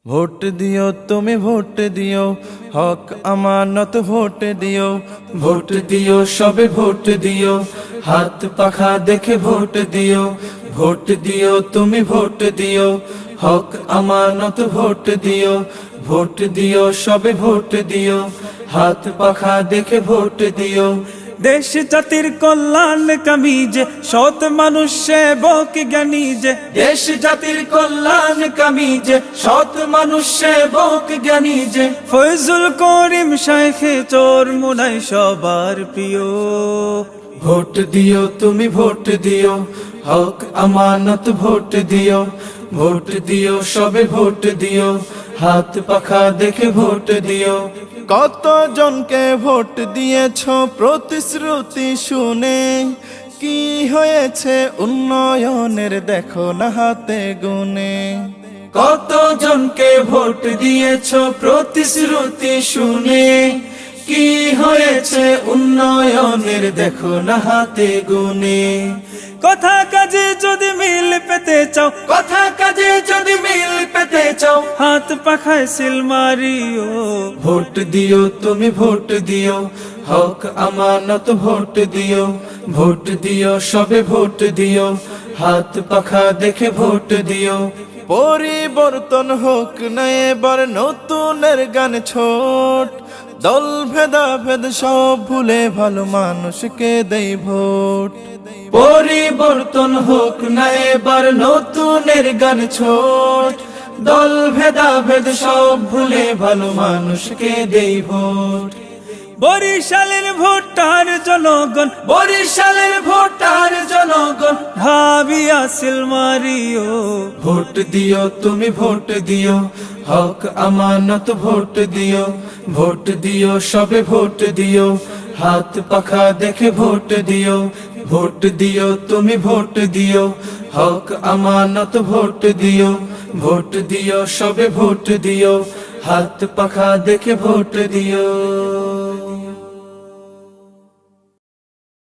Vote দিও তুমি vote দিও, হক আমানত ভোট দিও। ভোট দিও সবে ভোট দিও, হাত পাখা দেখে ভোট দিও। ভোট দিও তুমি ভোট দিও, হক আমানত ভোট দিও। ভোট দিও সবে ভোট দিও, হাত পাখা দেখে ভোট দিও। দেশ জাতির কল্যাণ কামী যে, সৎ মানুষ সেবক জ্ঞানী যে। দেশ জাতির কল্যাণ কামী যে, সৎ মানুষ সেবক জ্ঞানী যে। ফয়জুল করিম শাইখে চরমোনাই সবার প্রিয়। ভোট দিও তুমি ভোট দিও, হক আমানত ভোট দিও। ভোট দিও সবে ভোট দিও, হাত পাখা দেখে ভোট দিও। কত জনকে ভোট দিয়েছ প্রতিশ্রুতি শুনে, কি হয়েছে উন্নয়নের দেখো না হাতে গুনে। কত জনকে ভোট দিয়েছ প্রতিশ্রুতি শুনে, কি হয়েছে উন্নয়নের দেখো না হাতে গুনে। কথা কাজে যদি মিল পেতে চাও, কথা কাজে যদি মিল পেতে চাও, হাত পাখায় সিল মারিও। ভোট দিও তুমি ভোট দিও, হক আমানত ভোট দিও। ভোট দিও সবে ভোট দিও, হাত পাখা দেখে ভোট দিও। পরিবর্তন হোক না এবার নতুনের গান ছোট, দল ভেদাভেদ সব ভুলে ভালো মানুষকে দেই ভোট। পরিবর্তন হোক না এবার নতুনের গান ছোট, দল ভেদাভেদ সব ভুলে ভালো মানুষকে দেই ভোট। বরিশালের ভোটার জনগণ, বরিশালের ভোটার জনগণ, ভাবিয়া সিল মারিও। ভোট দিও তুমি ভোট দিও, হক আমানত ভোট দিও। ভোট দিও সবে ভোট দিও, হাত পাখা দেখে ভোট দিও। ভোট দিও তুমি ভোট দিও, হক আমানত ভোট দিও। ভোট দিও সবে ভোট দিও, হাত পাখা দেখে ভোট দিও।